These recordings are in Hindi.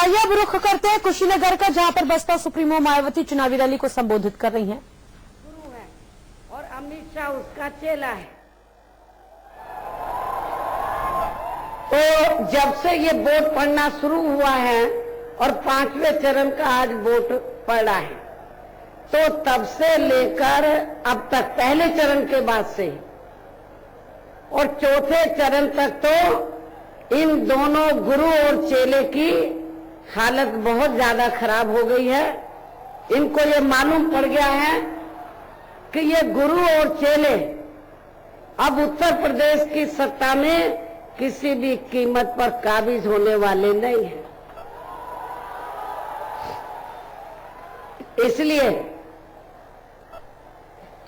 आइए अब रुख करते हैं कुशीनगर का, जहां पर बसपा सुप्रीमो मायावती चुनावी रैली को संबोधित कर रही हैं। गुरु है और अमित शाह उसका चेला है। तो जब से ये वोट पड़ना शुरू हुआ है और 5वें चरण का आज वोट पड़ा है, तो तब से लेकर अब तक पहले चरण के बाद से और चौथे चरण तक तो इन दोनों गुरु और चेले की हालत बहुत ज्यादा खराब हो गई है। इनको ये मालूम पड़ गया है कि ये गुरु और चेले अब उत्तर प्रदेश की सत्ता में किसी भी कीमत पर काबिज होने वाले नहीं हैं। इसलिए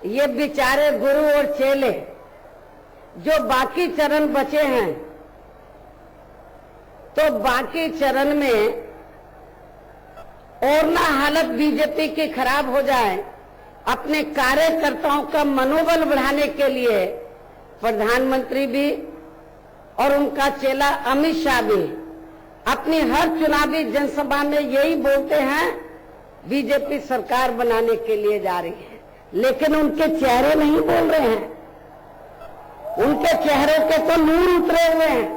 ये बेचारे गुरु और चेले जो बाकी चरण बचे हैं, तो बाकी चरण में और ना हालत बीजेपी की खराब हो जाए, अपने कार्यकर्ताओं का मनोबल बढ़ाने के लिए प्रधानमंत्री भी और उनका चेला अमित शाह भी अपनी हर चुनावी जनसभा में यही बोलते हैं, बीजेपी सरकार बनाने के लिए जा रही है। लेकिन उनके चेहरे नहीं बोल रहे हैं, उनके चेहरों के तो नूर उतरे हुए हैं।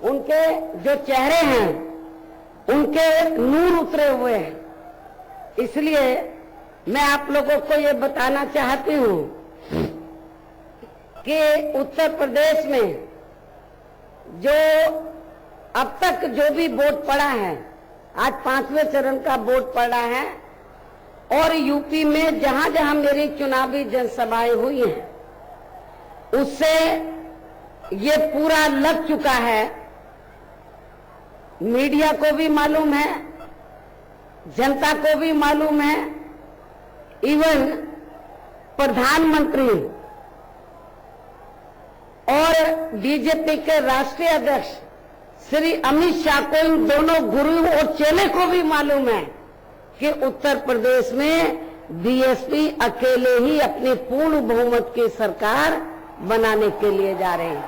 उनके जो चेहरे हैं उनके नूर उतरे हुए हैं। इसलिए मैं आप लोगों को ये बताना चाहती हूं कि उत्तर प्रदेश में जो अब तक जो भी वोट पड़ा है, आज 5वें चरण का वोट पड़ा है, और यूपी में जहां जहां मेरी चुनावी जनसभाएं हुई हैं, उससे ये पूरा लग चुका है। मीडिया को भी मालूम है, जनता को भी मालूम है, इवन प्रधानमंत्री और बीजेपी के राष्ट्रीय अध्यक्ष श्री अमित शाह को, इन दोनों गुरु और चेले को भी मालूम है कि उत्तर प्रदेश में बीएसपी अकेले ही अपनी पूर्ण बहुमत की सरकार बनाने के लिए जा रहे हैं।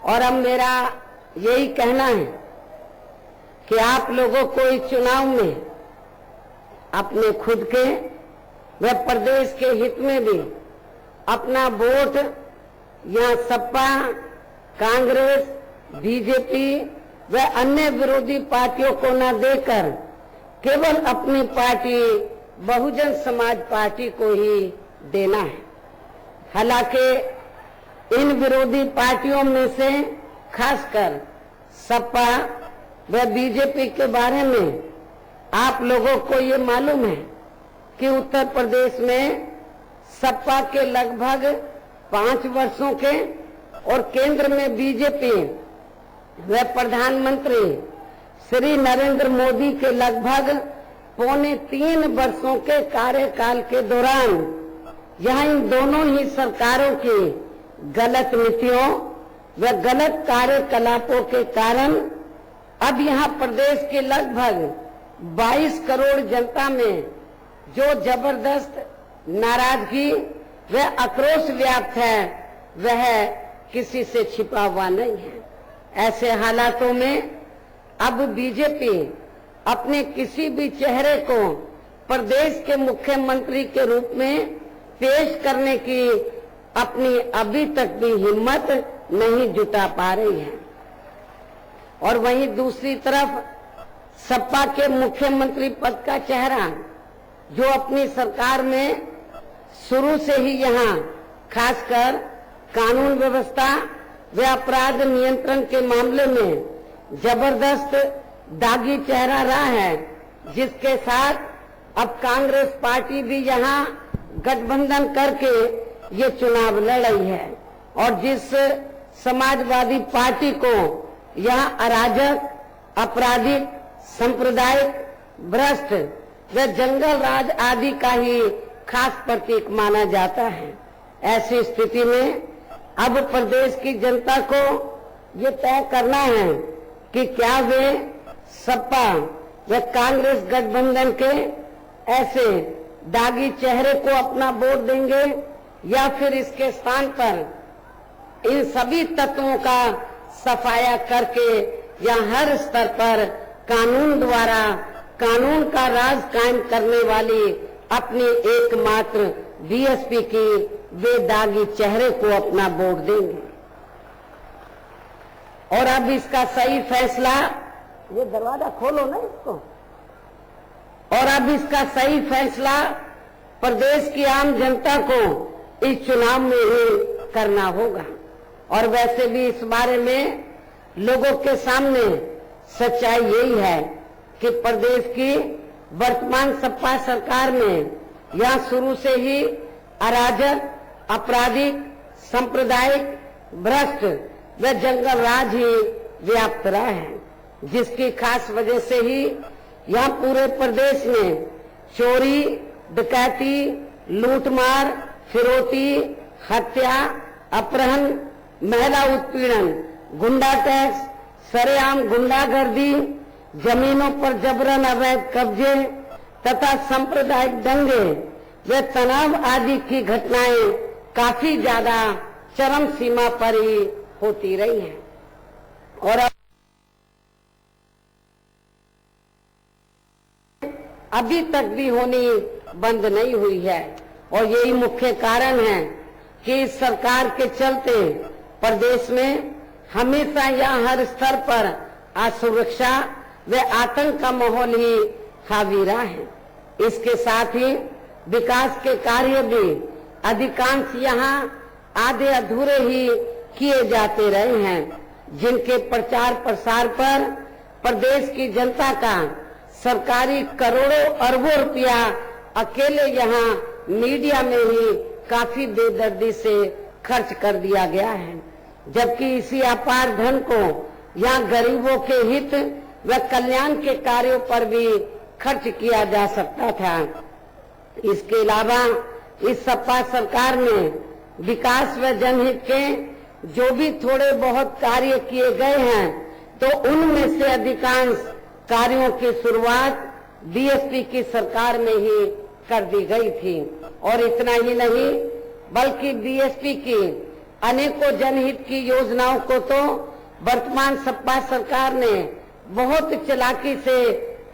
और अब मेरा यही कहना है कि आप लोगों को इस चुनाव में अपने खुद के व प्रदेश के हित में भी अपना वोट यहाँ सपा, कांग्रेस, बीजेपी व अन्य विरोधी पार्टियों को न देकर केवल अपनी पार्टी बहुजन समाज पार्टी को ही देना है। हालांकि इन विरोधी पार्टियों में से खासकर सपा व बीजेपी के बारे में आप लोगों को ये मालूम है कि उत्तर प्रदेश में सपा के लगभग 5 वर्षों के और केंद्र में बीजेपी व प्रधानमंत्री श्री नरेंद्र मोदी के लगभग 2.25 वर्षों के कार्यकाल के दौरान यहाँ इन दोनों ही सरकारों की गलत नीतियों व गलत कार्यकलापों के कारण अब यहाँ प्रदेश के लगभग 22 करोड़ जनता में जो जबरदस्त नाराजगी व आक्रोश व्याप्त है, वह किसी से छिपा हुआ नहीं है। ऐसे हालातों में अब बीजेपी अपने किसी भी चेहरे को प्रदेश के मुख्यमंत्री के रूप में पेश करने की अपनी अभी तक भी हिम्मत नहीं जुटा पा रही है। और वहीं दूसरी तरफ सपा के मुख्यमंत्री पद का चेहरा, जो अपनी सरकार में शुरू से ही यहाँ खासकर कानून व्यवस्था व अपराध नियंत्रण के मामले में जबरदस्त दागी चेहरा रहा है, जिसके साथ अब कांग्रेस पार्टी भी यहाँ गठबंधन करके ये चुनाव लड़ रही है, और जिस समाजवादी पार्टी को यहाँ अराजक, आपराधिक, सांप्रदायिक, भ्रष्ट व जंगल राज आदि का ही खास प्रतीक माना जाता है। ऐसी स्थिति में अब प्रदेश की जनता को ये तय करना है कि क्या वे सपा व कांग्रेस गठबंधन के ऐसे दागी चेहरे को अपना वोट देंगे, या फिर इसके स्थान पर इन सभी तत्वों का सफाया करके यहाँ हर स्तर पर कानून द्वारा कानून का राज कायम करने वाली अपनी एकमात्र बीएसपी की बेदागी चेहरे को अपना वोट देंगे। और अब इसका सही फैसला, ये दरवाजा खोलो ना इसको, और अब इसका सही फैसला प्रदेश की आम जनता को इस चुनाव में ही करना होगा। और वैसे भी इस बारे में लोगों के सामने सच्चाई यही है कि प्रदेश की वर्तमान सपा सरकार में यहाँ शुरू से ही अराजक, आपराधिक, सांप्रदायिक, भ्रष्ट व जंगल राज ही व्याप्त रहा है, जिसकी खास वजह से ही यहाँ पूरे प्रदेश में चोरी, डकैती, लूटमार, फिरौती, हत्या, अपहरण, महिला उत्पीड़न, गुंडा टैक्स, सरेआम गुंडागर्दी, जमीनों पर जबरन अवैध कब्जे तथा सांप्रदायिक दंगे व तनाव आदि की घटनाएं काफी ज्यादा चरम सीमा पर ही होती रही हैं। और अभी तक भी होनी बंद नहीं हुई है। और यही मुख्य कारण है कि इस सरकार के चलते प्रदेश में हमेशा यहाँ हर स्तर पर असुरक्षा व आतंक का माहौल ही हावी रहा है। इसके साथ ही विकास के कार्य भी अधिकांश यहाँ आधे अधूरे ही किए जाते रहे हैं, जिनके प्रचार प्रसार पर प्रदेश की जनता का सरकारी करोड़ों अरबों रुपया अकेले यहाँ मीडिया में ही काफी बेदर्दी से खर्च कर दिया गया है, जबकि इसी अपार धन को यहाँ गरीबों के हित व कल्याण के कार्यों पर भी खर्च किया जा सकता था। इसके अलावा इस सपा सरकार ने विकास व जनहित के जो भी थोड़े बहुत कार्य किए गए हैं, तो उनमें से अधिकांश कार्यों की शुरुआत बीएसपी की सरकार में ही कर दी गई थी। और इतना ही नहीं, बल्कि बीएसपी की अनेकों जनहित की योजनाओं को तो वर्तमान सपा सरकार ने बहुत चालाकी से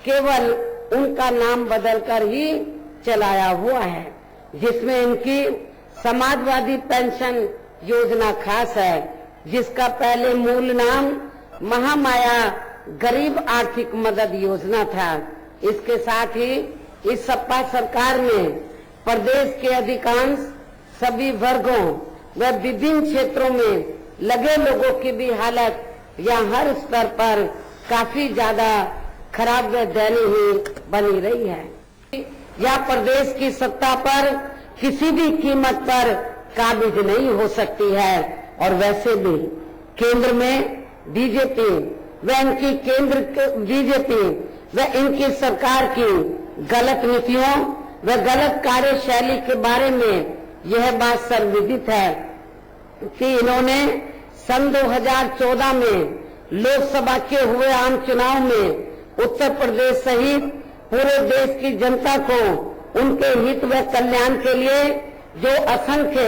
केवल उनका नाम बदलकर ही चलाया हुआ है, जिसमें इनकी समाजवादी पेंशन योजना खास है, जिसका पहले मूल नाम महामाया गरीब आर्थिक मदद योजना था। इसके साथ ही इस सपा सरकार ने प्रदेश के अधिकांश सभी वर्गों व विभिन्न क्षेत्रों में लगे लोगों की भी हालत या हर स्तर पर काफी ज्यादा खराब व दयनीय बनी रही है। यह प्रदेश की सत्ता पर किसी भी कीमत पर काबिज नहीं हो सकती है। और वैसे भी केंद्र में बीजेपी व इनकी सरकार की गलत नीतियों व गलत कार्यशैली के बारे में यह बात सर्वविदित है कि इन्होंने सन 2014 में लोकसभा के हुए आम चुनाव में उत्तर प्रदेश सहित पूरे देश की जनता को उनके हित व कल्याण के लिए जो असंख्य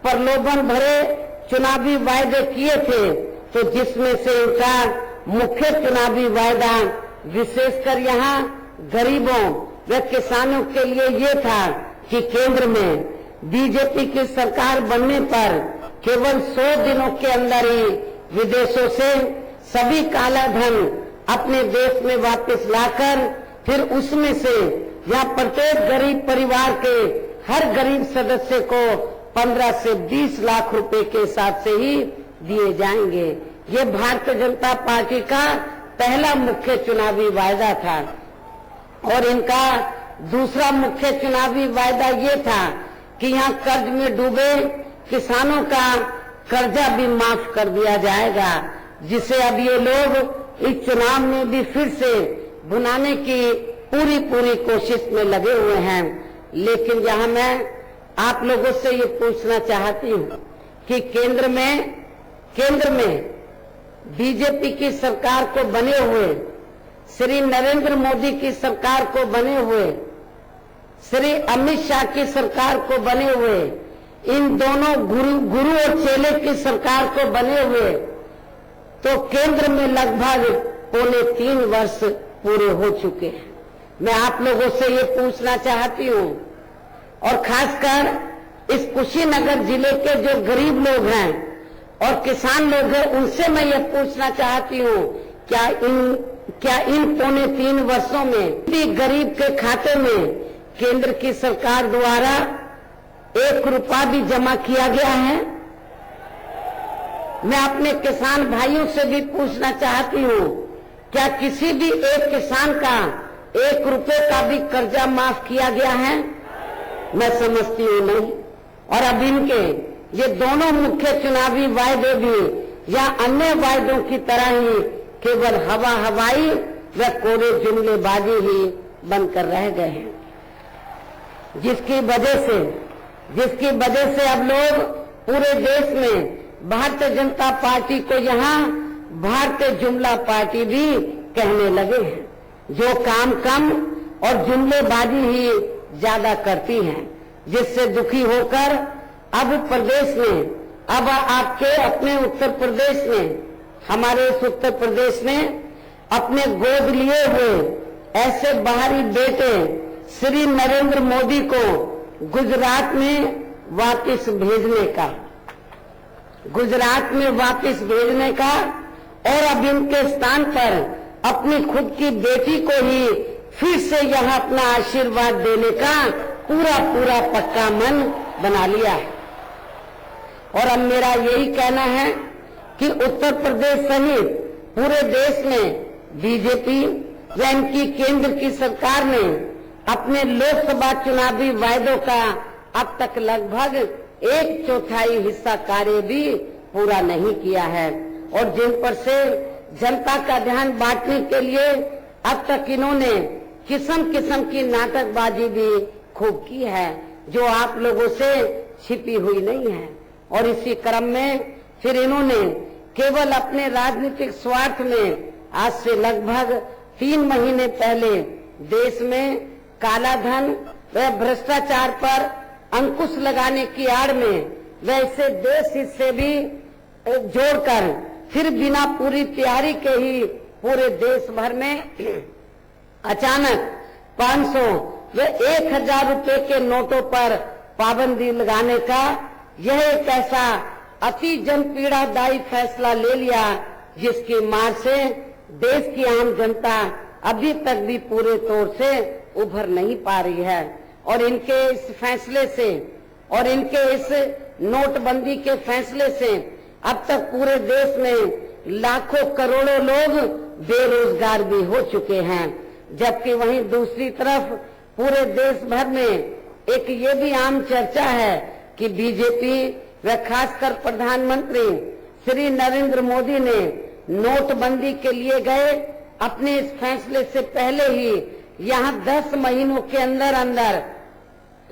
प्रलोभन भरे चुनावी वायदे किए थे, तो जिसमें से इनका मुख्य चुनावी वायदा विशेषकर यहाँ गरीबों व किसानों के लिए ये था कि केंद्र में बीजेपी की सरकार बनने पर केवल 100 दिनों के अंदर ही विदेशों से सभी काला धन अपने देश में वापस लाकर फिर उसमें से यहाँ प्रत्येक गरीब परिवार के हर गरीब सदस्य को 15 से 20 लाख रुपए के हिसाब से ही दिए जाएंगे। ये भारतीय जनता पार्टी का पहला मुख्य चुनावी वायदा था। और इनका दूसरा मुख्य चुनावी वायदा ये था कि यहाँ कर्ज में डूबे किसानों का कर्जा भी माफ कर दिया जाएगा, जिसे अब ये लोग इस चुनाव में भी फिर से भुनाने की पूरी कोशिश में लगे हुए हैं। लेकिन यहाँ मैं आप लोगों से ये पूछना चाहती हूँ कि केंद्र में बीजेपी की सरकार को बने हुए, श्री नरेंद्र मोदी की सरकार को बने हुए, श्री अमित शाह की सरकार को बने हुए इन दोनों गुरु और चेले की सरकार को बने हुए तो केंद्र में लगभग 3.25 वर्ष पूरे हो चुके हैं। मैं आप लोगों से ये पूछना चाहती हूँ, और खासकर इस कुशीनगर जिले के जो गरीब लोग हैं और किसान लोग हैं, उनसे मैं ये पूछना चाहती हूँ, क्या इन 3.25 वर्षों में भी गरीब के खाते में केंद्र की सरकार द्वारा 1 रुपया भी जमा किया गया है? मैं अपने किसान भाइयों से भी पूछना चाहती हूँ, क्या किसी भी एक किसान का 1 रुपये का भी कर्जा माफ किया गया है? मैं समझती हूँ नहीं। और अब इनके ये दोनों मुख्य चुनावी वायदे भी या अन्य वायदों की तरह ही केवल हवाई व कोरे जुमलेबाजी ही बनकर रह गए हैं, जिसकी वजह से अब लोग पूरे देश में भारतीय जनता पार्टी को यहाँ भारतीय जुमला पार्टी भी कहने लगे हैं, जो काम कम और जुमलेबाजी ही ज्यादा करती हैं, जिससे दुखी होकर अब प्रदेश में, अब आपके अपने उत्तर प्रदेश में, हमारे इस उत्तर प्रदेश में अपने गोद लिए हुए ऐसे बाहरी बेटे श्री नरेंद्र मोदी को गुजरात में वापस भेजने का और अब इनके स्थान पर अपनी खुद की बेटी को ही फिर से यहाँ अपना आशीर्वाद देने का पूरा पक्का मन बना लिया है। और अब मेरा यही कहना है कि उत्तर प्रदेश सहित पूरे देश में बीजेपी व इनकी केंद्र की सरकार ने अपने लोकसभा चुनावी वायदों का अब तक लगभग 1/4 हिस्सा कार्य भी पूरा नहीं किया है, और जिन पर से जनता का ध्यान बांटने के लिए अब तक इन्होंने किस्म किस्म की नाटकबाजी भी खूब की है, जो आप लोगों से छिपी हुई नहीं है। और इसी क्रम में फिर इन्होंने केवल अपने राजनीतिक स्वार्थ में आज से लगभग 3 महीने पहले देश में काला धन व भ्रष्टाचार पर अंकुश लगाने की आड़ में वैसे देश हिस्से भी जोड़कर फिर बिना पूरी तैयारी के ही पूरे देश भर में अचानक 500 व 1000 रुपए के नोटों पर पाबंदी लगाने का यह एक ऐसा अति जनपीड़ादायी फैसला ले लिया, जिसकी मार से देश की आम जनता अभी तक भी पूरे तौर से उभर नहीं पा रही है। और इनके इस फैसले से और इनके इस नोटबंदी के फैसले से अब तक पूरे देश में लाखों करोड़ों लोग बेरोजगार भी हो चुके हैं, जबकि वहीं दूसरी तरफ पूरे देश भर में एक ये भी आम चर्चा है कि बीजेपी व खासकर प्रधानमंत्री श्री नरेंद्र मोदी ने नोटबंदी के लिए गए अपने इस फैसले से पहले ही यहाँ 10 महीनों के अंदर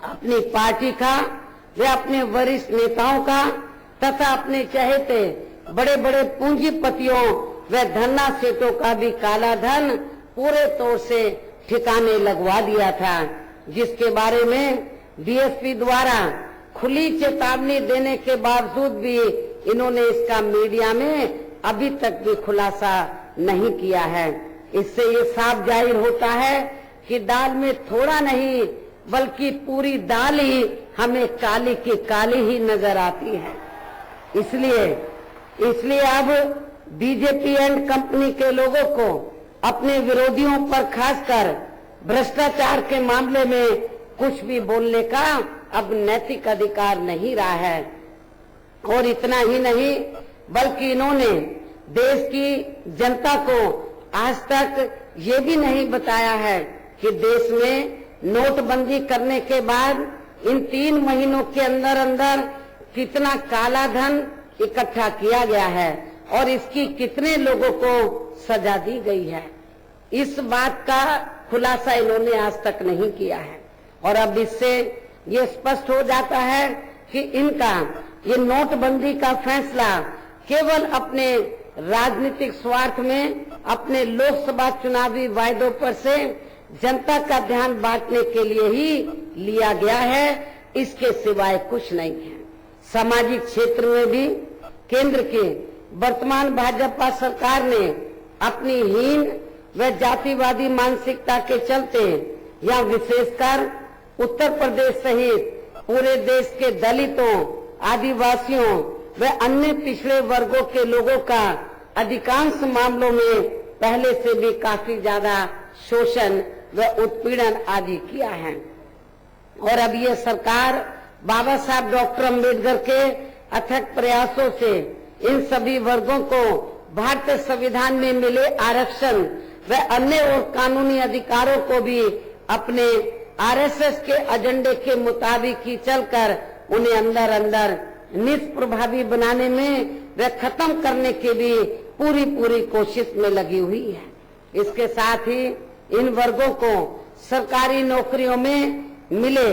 अपनी पार्टी का व अपने वरिष्ठ नेताओं का तथा अपने चहेते बड़े बड़े पूंजीपतियों व धन्ना सेठों का भी काला धन पूरे तौर से ठिकाने लगवा दिया था, जिसके बारे में बीएसपी द्वारा खुली चेतावनी देने के बावजूद भी इन्होंने इसका मीडिया में अभी तक भी खुलासा नहीं किया है। इससे ये साफ जाहिर होता है कि दाल में थोड़ा नहीं बल्कि पूरी दाल ही हमें काली की काली ही नजर आती है। इसलिए अब बीजेपी एंड कंपनी के लोगों को अपने विरोधियों पर खासकर भ्रष्टाचार के मामले में कुछ भी बोलने का अब नैतिक अधिकार नहीं रहा है। और इतना ही नहीं बल्कि इन्होंने देश की जनता को आज तक ये भी नहीं बताया है कि देश में नोटबंदी करने के बाद इन 3 महीनों के अंदर कितना काला धन इकट्ठा किया गया है और इसकी कितने लोगों को सजा दी गई है। इस बात का खुलासा इन्होंने आज तक नहीं किया है। और अब इससे ये स्पष्ट हो जाता है कि इनका ये नोटबंदी का फैसला केवल अपने राजनीतिक स्वार्थ में अपने लोकसभा चुनावी वायदों पर से जनता का ध्यान बांटने के लिए ही लिया गया है, इसके सिवाय कुछ नहीं है। सामाजिक क्षेत्र में भी केंद्र की वर्तमान भाजपा सरकार ने अपनी हीन व जातिवादी मानसिकता के चलते या विशेषकर उत्तर प्रदेश सहित पूरे देश के दलितों, आदिवासियों व अन्य पिछड़े वर्गों के लोगों का अधिकांश मामलों में पहले से भी काफी ज्यादा शोषण व उत्पीड़न आदि किया है। और अब ये सरकार बाबा साहब डॉक्टर अम्बेडकर के अथक प्रयासों से इन सभी वर्गों को भारतीय संविधान में मिले आरक्षण व अन्य और कानूनी अधिकारों को भी अपने आरएसएस के एजेंडे के मुताबिक ही चलकर उन्हें अंदर अंदर निष्प्रभावी बनाने में व खत्म करने की भी पूरी कोशिश में लगी हुई है। इसके साथ ही इन वर्गों को सरकारी नौकरियों में मिले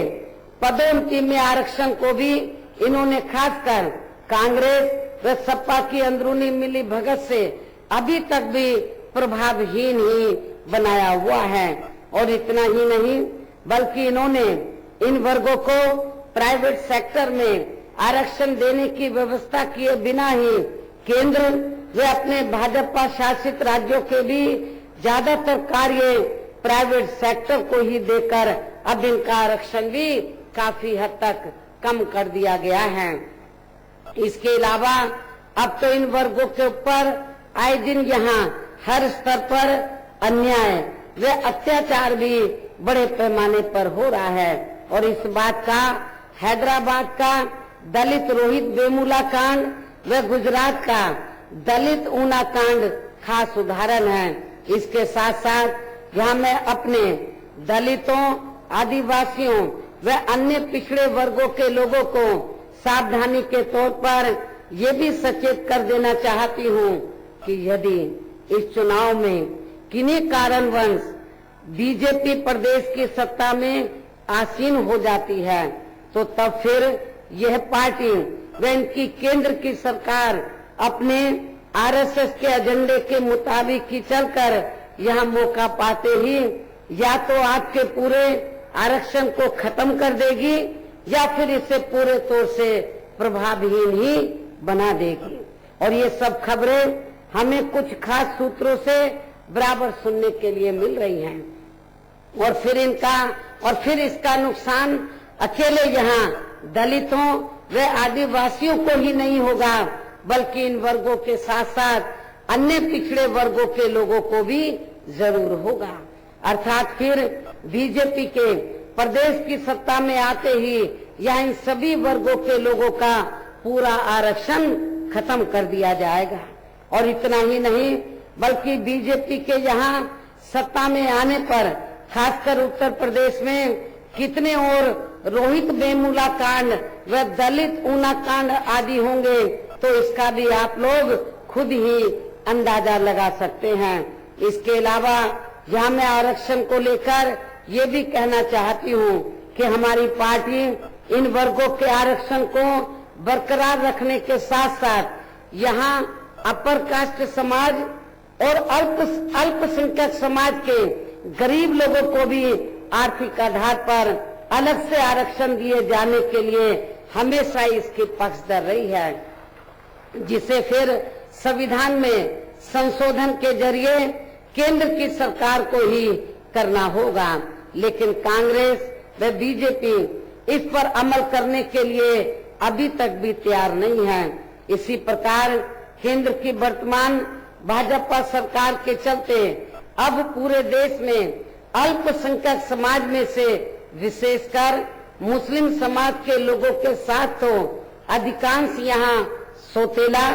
पदोन्नति में आरक्षण को भी इन्होंने खासकर कांग्रेस व सपा की अंदरूनी मिली भगत से अभी तक भी प्रभावहीन ही बनाया हुआ है। और इतना ही नहीं बल्कि इन्होंने इन वर्गों को प्राइवेट सेक्टर में आरक्षण देने की व्यवस्था किए बिना ही केंद्र व अपने भाजपा शासित राज्यों के भी ज्यादातर कार्य प्राइवेट सेक्टर को ही देकर अब इनका आरक्षण भी काफी हद तक कम कर दिया गया है। इसके अलावा अब तो इन वर्गों के ऊपर आए दिन यहाँ हर स्तर पर अन्याय व अत्याचार भी बड़े पैमाने पर हो रहा है। और इस बात का हैदराबाद का दलित रोहित वेमुला कांड व गुजरात का दलित ऊना कांड खास उदाहरण है। इसके साथ साथ यहाँ मैं अपने दलितों, आदिवासियों व अन्य पिछड़े वर्गों के लोगों को सावधानी के तौर पर ये भी सचेत कर देना चाहती हूँ कि यदि इस चुनाव में किन्हीं कारणवश बीजेपी प्रदेश की सत्ता में आसीन हो जाती है तो तब फिर यह पार्टी व इनकी केंद्र की सरकार अपने आरएसएस के एजेंडे के मुताबिक ही चलकर यह मौका पाते ही या तो आपके पूरे आरक्षण को खत्म कर देगी या फिर इसे पूरे तौर से प्रभावहीन ही बना देगी। और ये सब खबरें हमें कुछ खास सूत्रों से बराबर सुनने के लिए मिल रही हैं। और फिर इसका नुकसान अकेले यहाँ दलितों व आदिवासियों को ही नहीं होगा बल्कि इन वर्गों के साथ साथ अन्य पिछड़े वर्गों के लोगों को भी जरूर होगा। अर्थात फिर बीजेपी के प्रदेश की सत्ता में आते ही यह इन सभी वर्गों के लोगों का पूरा आरक्षण खत्म कर दिया जाएगा। और इतना ही नहीं बल्कि बीजेपी के यहाँ सत्ता में आने पर खासकर उत्तर प्रदेश में कितने और रोहित वेमुला कांड व दलित ऊना कांड आदि होंगे तो इसका भी आप लोग खुद ही अंदाजा लगा सकते हैं। इसके अलावा यहाँ मैं आरक्षण को लेकर ये भी कहना चाहती हूँ कि हमारी पार्टी इन वर्गों के आरक्षण को बरकरार रखने के साथ साथ यहाँ अपर कास्ट समाज और अल्पसंख्यक समाज के गरीब लोगों को भी आर्थिक आधार पर अलग से आरक्षण दिए जाने के लिए हमेशा इसकी पक्षधर रही है, जिसे फिर संविधान में संशोधन के जरिए केंद्र की सरकार को ही करना होगा। लेकिन कांग्रेस व बीजेपी इस पर अमल करने के लिए अभी तक भी तैयार नहीं है। इसी प्रकार केंद्र की वर्तमान भाजपा सरकार के चलते अब पूरे देश में अल्पसंख्यक समाज में से विशेषकर मुस्लिम समाज के लोगों के साथ तो अधिकांश यहाँ सौतेला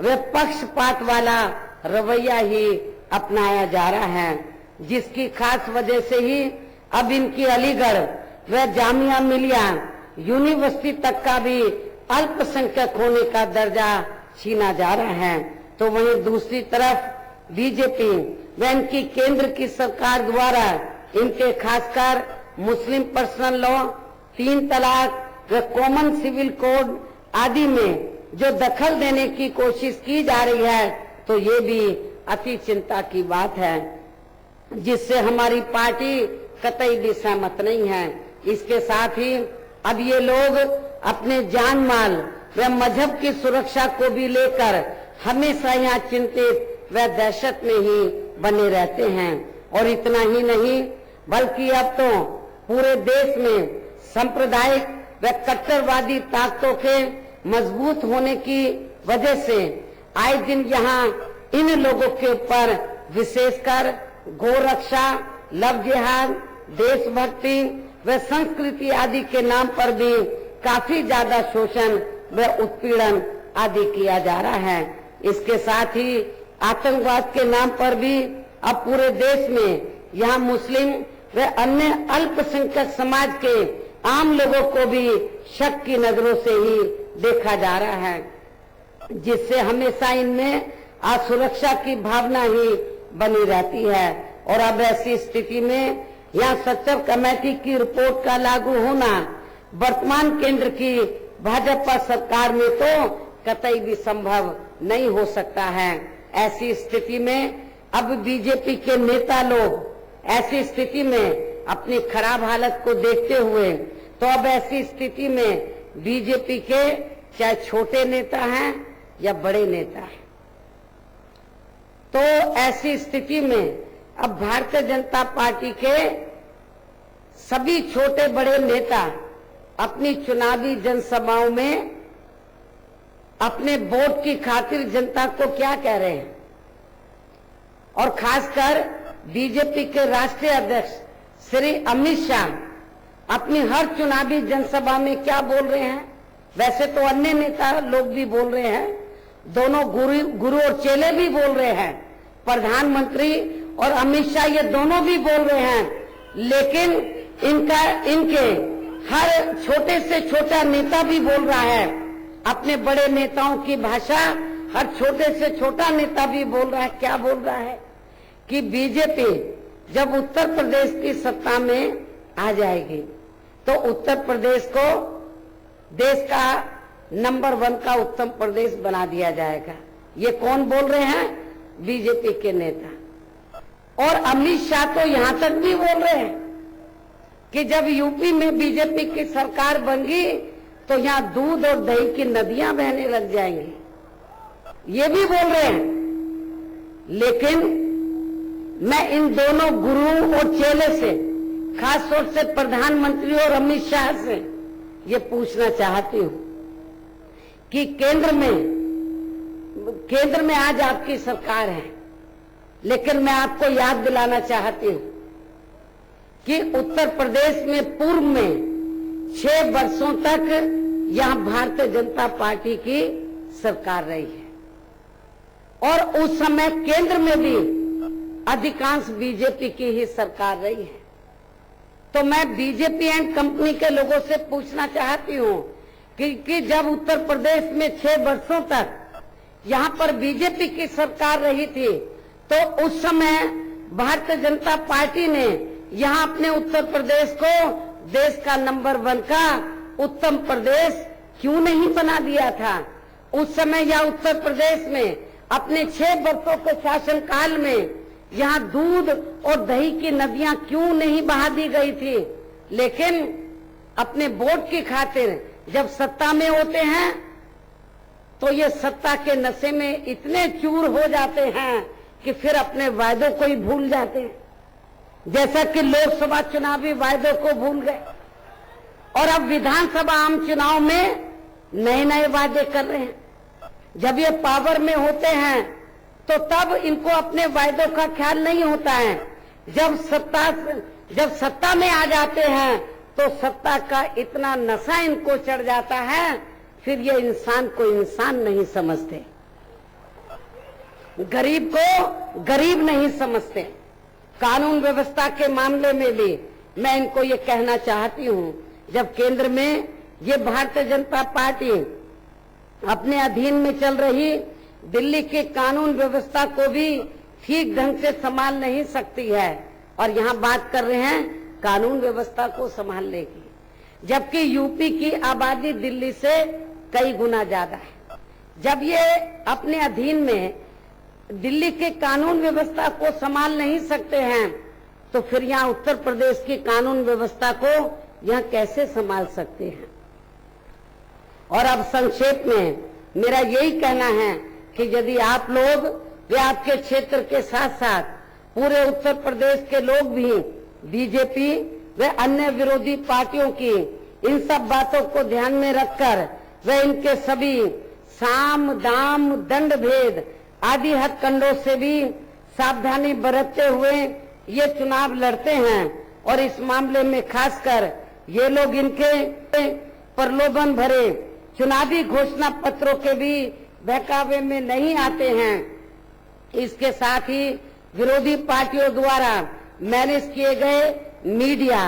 व पक्षपात वाला रवैया ही अपनाया जा रहा है, जिसकी खास वजह से ही अब इनकी अलीगढ़ व जामिया मिलिया यूनिवर्सिटी तक का भी अल्पसंख्यक होने का दर्जा छीना जा रहा है। तो वहीं दूसरी तरफ बीजेपी व इनकी केंद्र की सरकार द्वारा इनके खासकर मुस्लिम पर्सनल लॉ, 3 तलाक व कॉमन सिविल कोड आदि में जो दखल देने की कोशिश की जा रही है तो ये भी अति चिंता की बात है, जिससे हमारी पार्टी कतई भी सहमत नहीं है। इसके साथ ही अब ये लोग अपने जान माल व मजहब की सुरक्षा को भी लेकर हमेशा यहाँ चिंतित व दहशत में ही बने रहते हैं। और इतना ही नहीं बल्कि अब तो पूरे देश में सांप्रदायिक व कट्टरवादी ताकतों के मजबूत होने की वजह से आए दिन यहाँ इन लोगों के ऊपर विशेषकर गोरक्षा, लव जिहाद, देशभक्ति व संस्कृति आदि के नाम पर भी काफी ज्यादा शोषण व उत्पीड़न आदि किया जा रहा है। इसके साथ ही आतंकवाद के नाम पर भी अब पूरे देश में यहाँ मुस्लिम व अन्य अल्पसंख्यक समाज के आम लोगों को भी शक की नजरों से ही देखा जा रहा है, जिससे हमेशा इनमें असुरक्षा की भावना ही बनी रहती है। और अब ऐसी स्थिति में यहाँ सच्चर कमेटी की रिपोर्ट का लागू होना वर्तमान केंद्र की भाजपा सरकार में तो कतई भी संभव नहीं हो सकता है। ऐसी स्थिति में अब बीजेपी के नेता लोग ऐसी स्थिति में अपनी खराब हालत को देखते हुए तो अब ऐसी स्थिति में बीजेपी के चाहे छोटे नेता हैं या बड़े नेता हैं, तो ऐसी स्थिति में अब भारतीय जनता पार्टी के सभी छोटे बड़े नेता अपनी चुनावी जनसभाओं में अपने वोट की खातिर जनता को क्या कह रहे हैं, और खासकर बीजेपी के राष्ट्रीय अध्यक्ष श्री अमित शाह अपनी हर चुनावी जनसभा में क्या बोल रहे हैं। वैसे तो अन्य नेता लोग भी बोल रहे हैं, दोनों गुरु और चेले भी बोल रहे हैं, प्रधानमंत्री और अमित शाह ये दोनों भी बोल रहे हैं, लेकिन इनके हर छोटे से छोटा नेता भी बोल रहा है अपने बड़े नेताओं की भाषा। हर छोटे से छोटा नेता भी बोल रहा है, क्या बोल रहा है कि बीजेपी जब उत्तर प्रदेश की सत्ता में आ जाएगी तो उत्तर प्रदेश को देश का नंबर 1 का उत्तम प्रदेश बना दिया जाएगा। ये कौन बोल रहे हैं? बीजेपी के नेता। और अमित शाह तो यहां तक भी बोल रहे हैं कि जब यूपी में बीजेपी की सरकार बनेगी तो यहाँ दूध और दही की नदियां बहने लग जाएंगी, ये भी बोल रहे हैं। लेकिन मैं इन दोनों गुरुओं और चेले से, खास तौर से प्रधानमंत्री और अमित शाह से ये पूछना चाहती हूं कि केंद्र में आज आपकी सरकार है, लेकिन मैं आपको याद दिलाना चाहती हूं कि उत्तर प्रदेश में पूर्व में 6 वर्षों तक यहां भारतीय जनता पार्टी की सरकार रही है और उस समय केंद्र में भी अधिकांश बीजेपी की ही सरकार रही है। तो मैं बीजेपी एंड कंपनी के लोगों से पूछना चाहती हूं कि जब उत्तर प्रदेश में 6 वर्षों तक यहां पर बीजेपी की सरकार रही थी तो उस समय भारतीय जनता पार्टी ने यहां अपने उत्तर प्रदेश को देश का नंबर 1 का उत्तम प्रदेश क्यों नहीं बना दिया था? उस समय यह उत्तर प्रदेश में अपने 6 वर्षों के शासनकाल में यहाँ दूध और दही की नदियां क्यों नहीं बहा दी गई थी? लेकिन अपने वोट की खातिर जब सत्ता में होते हैं तो ये सत्ता के नशे में इतने चूर हो जाते हैं कि फिर अपने वायदों को ही भूल जाते हैं, जैसा कि लोकसभा चुनावी वायदों को भूल गए और अब विधानसभा आम चुनाव में नए नए वादे कर रहे हैं। जब ये पावर में होते हैं तो तब इनको अपने वायदों का ख्याल नहीं होता है, जब सत्ता में आ जाते हैं तो सत्ता का इतना नशा इनको चढ़ जाता है, फिर ये इंसान को इंसान नहीं समझते, गरीब को गरीब नहीं समझते। कानून व्यवस्था के मामले में भी मैं इनको ये कहना चाहती हूँ, जब केंद्र में ये भारतीय जनता पार्टी अपने अधीन में चल रही दिल्ली के कानून व्यवस्था को भी ठीक ढंग से संभाल नहीं सकती है और यहाँ बात कर रहे हैं कानून व्यवस्था को संभालने की, जबकि यूपी की आबादी दिल्ली से कई गुना ज्यादा है। जब ये अपने अधीन में दिल्ली के कानून व्यवस्था को संभाल नहीं सकते हैं तो फिर यहाँ उत्तर प्रदेश की कानून व्यवस्था को यहाँ कैसे संभाल सकते हैं? और अब संक्षेप में मेरा यही कहना है कि यदि आप लोग वे आपके क्षेत्र के साथ साथ पूरे उत्तर प्रदेश के लोग भी बीजेपी व अन्य विरोधी पार्टियों की इन सब बातों को ध्यान में रखकर वे इनके सभी साम दाम दंड भेद आदि हथकंडों से भी सावधानी बरतते हुए ये चुनाव लड़ते हैं और इस मामले में खासकर ये लोग इनके प्रलोभन भरे चुनावी घोषणा पत्रों के भी बहकावे में नहीं आते हैं। इसके साथ ही विरोधी पार्टियों द्वारा मैनेज किए गए मीडिया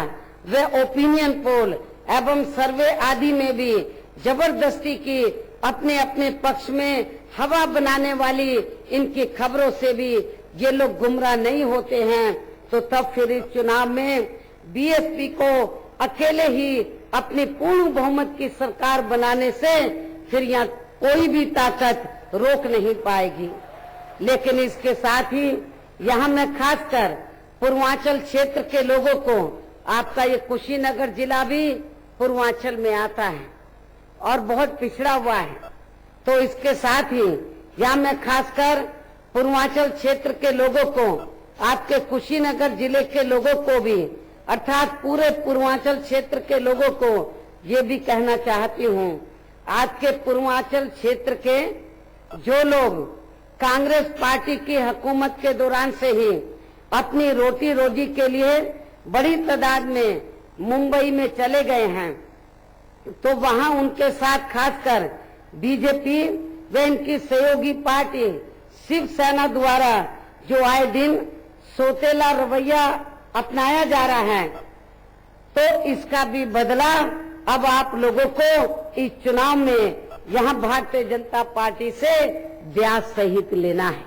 व ओपिनियन पोल एवं सर्वे आदि में भी जबरदस्ती की अपने अपने पक्ष में हवा बनाने वाली इनकी खबरों से भी ये लोग गुमराह नहीं होते हैं। तो तब फिर इस चुनाव में बीएसपी को अकेले ही अपनी पूर्ण बहुमत की सरकार बनाने से फिर यहाँ कोई भी ताकत रोक नहीं पाएगी। लेकिन इसके साथ ही यहाँ मैं खासकर पूर्वांचल क्षेत्र के लोगों को, आपका ये कुशीनगर जिला भी पूर्वांचल में आता है और बहुत पिछड़ा हुआ है, तो इसके साथ ही यहाँ मैं खासकर पूर्वांचल क्षेत्र के लोगों को, आपके कुशीनगर जिले के लोगों को भी, अर्थात पूरे पूर्वांचल क्षेत्र के लोगों को ये भी कहना चाहती हूँ, आज के पूर्वांचल क्षेत्र के जो लोग कांग्रेस पार्टी की हुकूमत के दौरान से ही अपनी रोटी रोजी के लिए बड़ी तादाद में मुंबई में चले गए हैं, तो वहां उनके साथ खासकर बीजेपी व इनकी सहयोगी पार्टी शिवसेना द्वारा जो आए दिन सौतेला रवैया अपनाया जा रहा है, तो इसका भी बदला अब आप लोगों को इस चुनाव में यहाँ भारतीय जनता पार्टी से ब्याज सहित लेना है,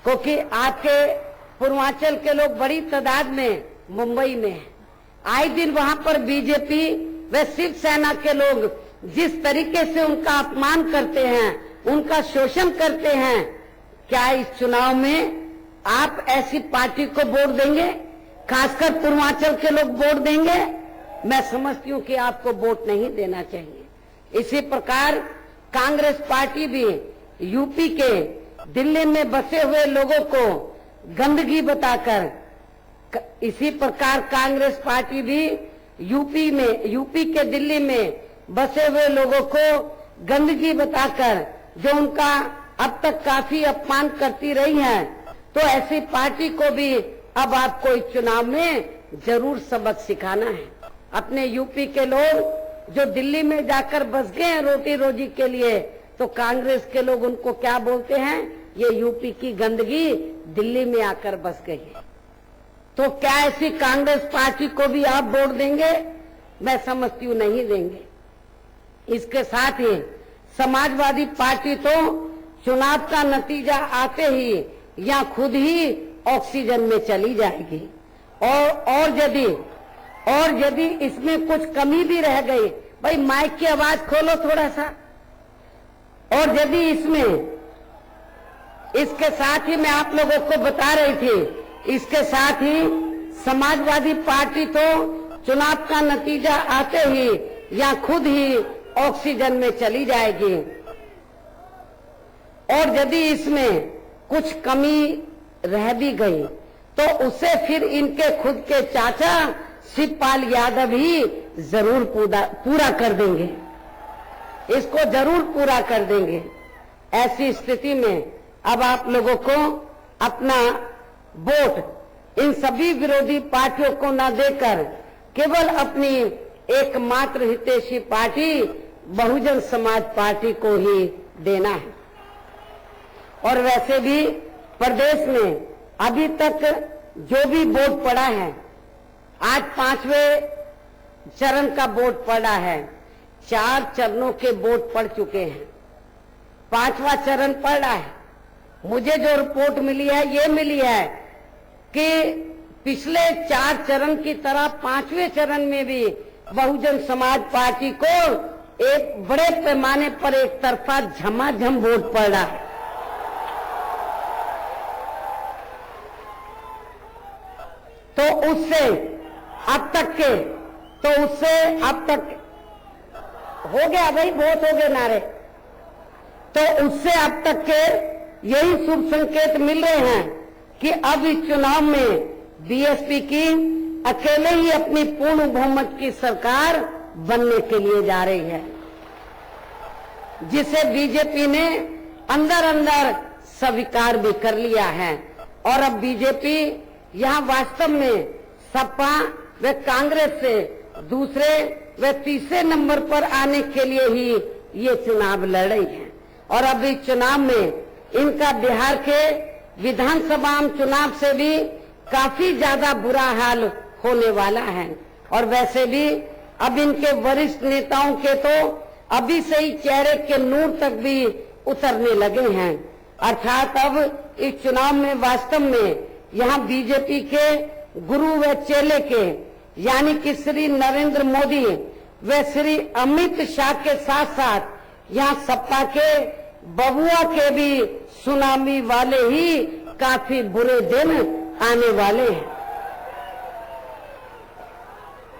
क्योंकि आपके पूर्वांचल के लोग बड़ी तादाद में मुंबई में हैं। आए दिन वहां पर बीजेपी व शिवसेना के लोग जिस तरीके से उनका अपमान करते हैं, उनका शोषण करते हैं, क्या इस चुनाव में आप ऐसी पार्टी को वोट देंगे? खासकर पूर्वांचल के लोग वोट देंगे? मैं समझती हूँ कि आपको वोट नहीं देना चाहिए। इसी प्रकार कांग्रेस पार्टी भी यूपी के दिल्ली में बसे हुए लोगों को गंदगी बताकर, इसी प्रकार कांग्रेस पार्टी भी यूपी के दिल्ली में बसे हुए लोगों को गंदगी बताकर जो उनका अब तक काफी अपमान करती रही है, तो ऐसी पार्टी को भी अब आपको इस चुनाव में जरूर सबक सिखाना है। अपने यूपी के लोग जो दिल्ली में जाकर बस गए हैं रोटी रोजी के लिए, तो कांग्रेस के लोग उनको क्या बोलते हैं? ये यूपी की गंदगी दिल्ली में आकर बस गई है। तो क्या ऐसी कांग्रेस पार्टी को भी आप वोट देंगे? मैं समझती हूँ नहीं देंगे। इसके साथ ही समाजवादी पार्टी तो चुनाव का नतीजा आते ही या खुद ही ऑक्सीजन में चली जाएगी, और यदि इसमें कुछ कमी भी रह गई, भाई माइक की आवाज खोलो थोड़ा सा, और यदि इसके साथ ही मैं आप लोगों को बता रही थी, इसके साथ ही समाजवादी पार्टी तो चुनाव का नतीजा आते ही या खुद ही ऑक्सीजन में चली जाएगी, और यदि इसमें कुछ कमी रह भी गई तो उसे फिर इनके खुद के चाचा शिवपाल यादव ही जरूर पूरा कर देंगे, इसको जरूर पूरा कर देंगे। ऐसी स्थिति में अब आप लोगों को अपना वोट इन सभी विरोधी पार्टियों को न देकर केवल अपनी एकमात्र हितैषी पार्टी बहुजन समाज पार्टी को ही देना है। और वैसे भी प्रदेश में अभी तक जो भी वोट पड़ा है, आज 5वें चरण का वोट पड़ा है, 4 चरणों के वोट पड़ चुके हैं, 5वां चरण पड़ा है। मुझे जो रिपोर्ट मिली है ये मिली है कि पिछले 4 चरण की तरह 5वें चरण में भी बहुजन समाज पार्टी को एक बड़े पैमाने पर एक तरफा झमाझम वोट पड़ रहा है। तो उससे अब तक हो गया भाई, बहुत हो गए नारे। तो उससे अब तक के यही शुभ संकेत मिल रहे हैं कि अब इस चुनाव में बीएसपी की अकेले ही अपनी पूर्ण बहुमत की सरकार बनने के लिए जा रही है, जिसे बीजेपी ने अंदर अंदर स्वीकार भी कर लिया है। और अब बीजेपी यहाँ वास्तव में सपा व कांग्रेस से दूसरे व तीसरे नंबर पर आने के लिए ही ये चुनाव लड़ रही है। और अब इस चुनाव में इनका बिहार के विधानसभा चुनाव से भी काफी ज्यादा बुरा हाल होने वाला है। और वैसे भी अब इनके वरिष्ठ नेताओं के तो अभी से ही चेहरे के नूर तक भी उतरने लगे हैं। अर्थात अब इस चुनाव में वास्तव में यहाँ बीजेपी के गुरु व चेले के यानी कि श्री नरेंद्र मोदी व श्री अमित शाह के साथ साथ यहाँ सपा के बबुआ के भी सुनामी वाले ही काफी बुरे दिन आने वाले हैं।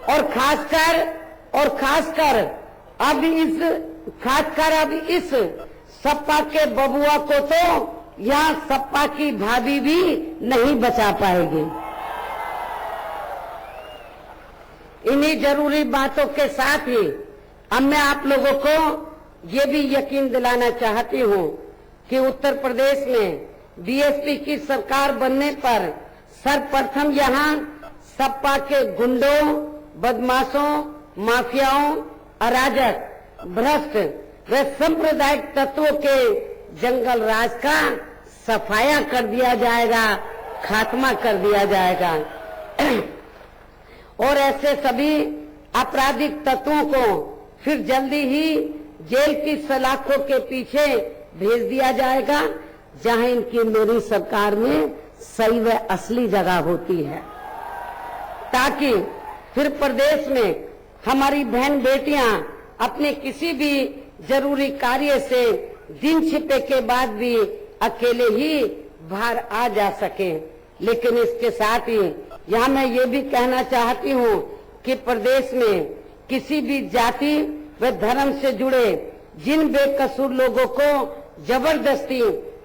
और खासकर अब इस सपा के बबुआ को तो यहाँ सपा की भाभी भी नहीं बचा पाएगी। इन्हीं जरूरी बातों के साथ ही अब मैं आप लोगों को ये भी यकीन दिलाना चाहती हूँ कि उत्तर प्रदेश में बीएसपी की सरकार बनने पर सर्वप्रथम यहाँ सपा के गुंडों, बदमाशों, माफियाओं, अराजक, भ्रष्ट व सांप्रदायिक तत्वों के जंगल राज का सफाया कर दिया जाएगा, खात्मा कर दिया जाएगा। और ऐसे सभी आपराधिक तत्वों को फिर जल्दी ही जेल की सलाखों के पीछे भेज दिया जाएगा, जहां इनकी मेरी सरकार में सही व असली जगह होती है, ताकि फिर प्रदेश में हमारी बहन बेटियां अपने किसी भी जरूरी कार्य से दिन छिपे के बाद भी अकेले ही बाहर आ जा सके। लेकिन इसके साथ ही यहाँ मैं ये भी कहना चाहती हूँ कि प्रदेश में किसी भी जाति व धर्म से जुड़े जिन बेकसूर लोगों को जबरदस्ती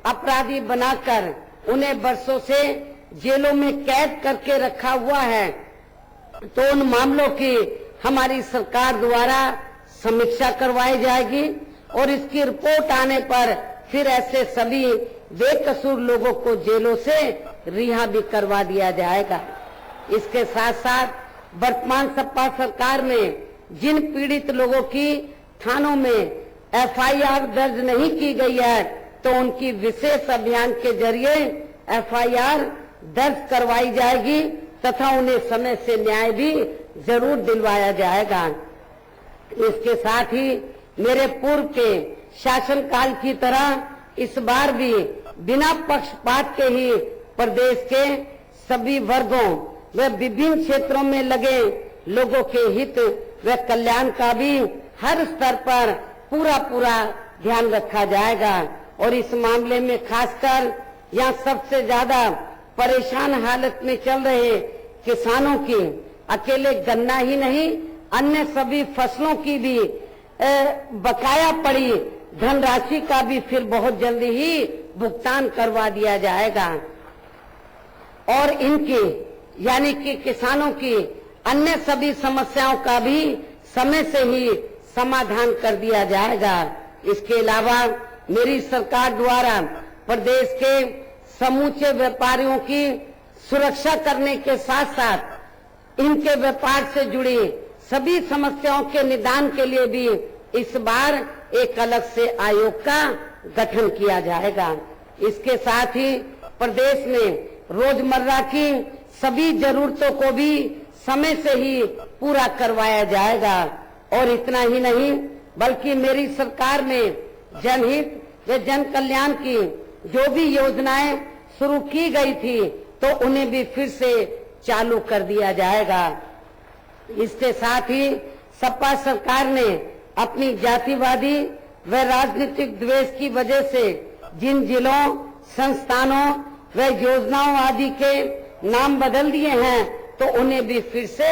अपराधी बनाकर उन्हें वर्षों से जेलों में कैद करके रखा हुआ है, तो उन मामलों की हमारी सरकार द्वारा समीक्षा करवाई जाएगी और इसकी रिपोर्ट आने पर फिर ऐसे सभी बेकसूर लोगों को जेलों से रिहा भी करवा दिया जाएगा। इसके साथ साथ वर्तमान सपा सरकार में जिन पीड़ित लोगों की थानों में एफआईआर दर्ज नहीं की गई है, तो उनकी विशेष अभियान के जरिए एफआईआर दर्ज करवाई जाएगी तथा उन्हें समय से न्याय भी जरूर दिलवाया जाएगा। इसके साथ ही मेरे पूर्व के शासनकाल की तरह इस बार भी बिना पक्षपात के ही प्रदेश के सभी वर्गों व विभिन्न क्षेत्रों में लगे लोगों के हित व कल्याण का भी हर स्तर पर पूरा ध्यान रखा जाएगा। और इस मामले में खासकर यहाँ सबसे ज्यादा परेशान हालत में चल रहे किसानों की अकेले गन्ना ही नहीं अन्य सभी फसलों की भी बकाया पड़ी धनराशि का भी फिर बहुत जल्दी ही भुगतान करवा दिया जाएगा। और इनकी यानी कि किसानों की अन्य सभी समस्याओं का भी समय से ही समाधान कर दिया जाएगा। इसके अलावा मेरी सरकार द्वारा प्रदेश के समूचे व्यापारियों की सुरक्षा करने के साथ साथ इनके व्यापार से जुड़ी सभी समस्याओं के निदान के लिए भी इस बार एक अलग से आयोग का गठन किया जाएगा। इसके साथ ही प्रदेश में रोजमर्रा की सभी जरूरतों को भी समय से ही पूरा करवाया जाएगा। और इतना ही नहीं बल्कि मेरी सरकार में जनहित व जन कल्याण की जो भी योजनाएं शुरू की गई थी तो उन्हें भी फिर से चालू कर दिया जाएगा। इसके साथ ही सपा सरकार ने अपनी जातिवादी व राजनीतिक द्वेष की वजह से जिन जिलों, संस्थानों व योजनाओं आदि के नाम बदल दिए हैं तो उन्हें भी फिर से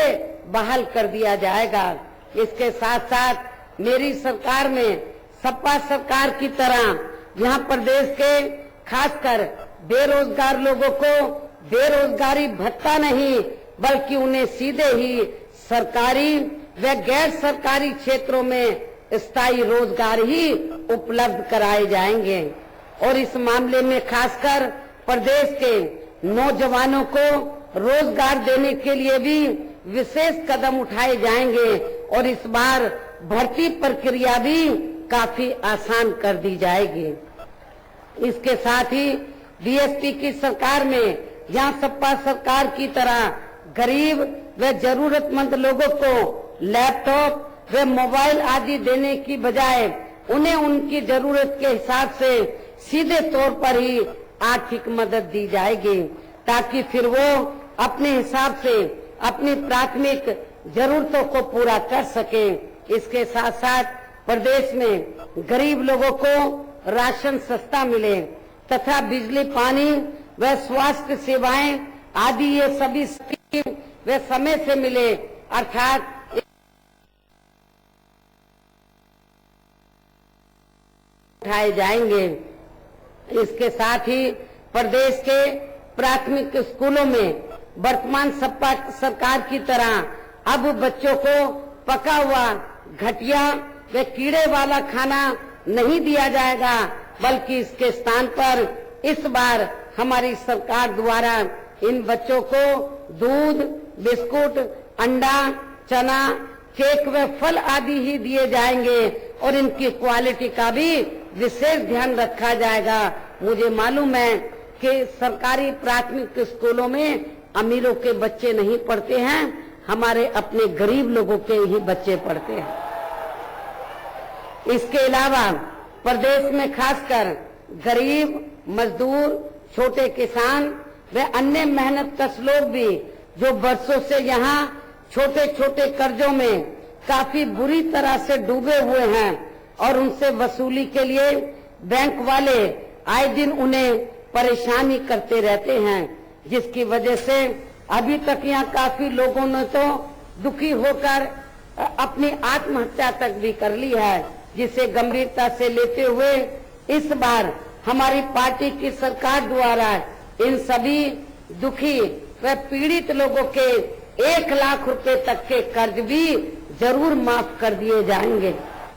बहाल कर दिया जाएगा। इसके साथ साथ मेरी सरकार में सपा सरकार की तरह यहाँ प्रदेश के खासकर बेरोजगार लोगों को बेरोजगारी भत्ता नहीं बल्कि उन्हें सीधे ही सरकारी व गैर सरकारी क्षेत्रों में स्थायी रोजगार ही उपलब्ध कराए जाएंगे और इस मामले में खासकर प्रदेश के नौजवानों को रोजगार देने के लिए भी विशेष कदम उठाए जाएंगे और इस बार भर्ती प्रक्रिया भी काफी आसान कर दी जाएगी। इसके साथ ही बीएसपी की सरकार में जहां सपा सरकार की तरह गरीब व जरूरतमंद लोगों को लैपटॉप व मोबाइल आदि देने की बजाय उन्हें उनकी जरूरत के हिसाब से सीधे तौर पर ही आर्थिक मदद दी जाएगी ताकि फिर वो अपने हिसाब से अपनी प्राथमिक जरूरतों को पूरा कर सके। इसके साथ साथ प्रदेश में गरीब लोगों को राशन सस्ता मिले तथा बिजली पानी व स्वास्थ्य सेवाएं आदि ये सभी स्कीम वे समय से मिले अर्थात उठाए जाएंगे। इसके साथ ही प्रदेश के प्राथमिक स्कूलों में वर्तमान सपा सरकार की तरह अब बच्चों को पका हुआ घटिया व कीड़े वाला खाना नहीं दिया जाएगा बल्कि इसके स्थान पर इस बार हमारी सरकार द्वारा इन बच्चों को दूध, बिस्कुट, अंडा, चना, केक व फल आदि ही दिए जाएंगे और इनकी क्वालिटी का भी विशेष ध्यान रखा जाएगा। मुझे मालूम है कि सरकारी प्राथमिक स्कूलों में अमीरों के बच्चे नहीं पढ़ते हैं, हमारे अपने गरीब लोगों के ही बच्चे पढ़ते हैं। इसके अलावा प्रदेश में खासकर गरीब, मजदूर, छोटे किसान व अन्य मेहनतकश लोग भी जो बरसों से यहाँ छोटे छोटे कर्जों में काफी बुरी तरह से डूबे हुए हैं और उनसे वसूली के लिए बैंक वाले आए दिन उन्हें परेशानी करते रहते हैं, जिसकी वजह से अभी तक यहाँ काफी लोगों ने तो दुखी होकर अपनी आत्महत्या तक भी कर ली है, जिसे गंभीरता से लेते हुए इस बार हमारी पार्टी की सरकार द्वारा इन सभी दुखी व पीड़ित लोगों के 1 लाख रुपए तक के कर्ज भी जरूर माफ कर दिए जाएंगे।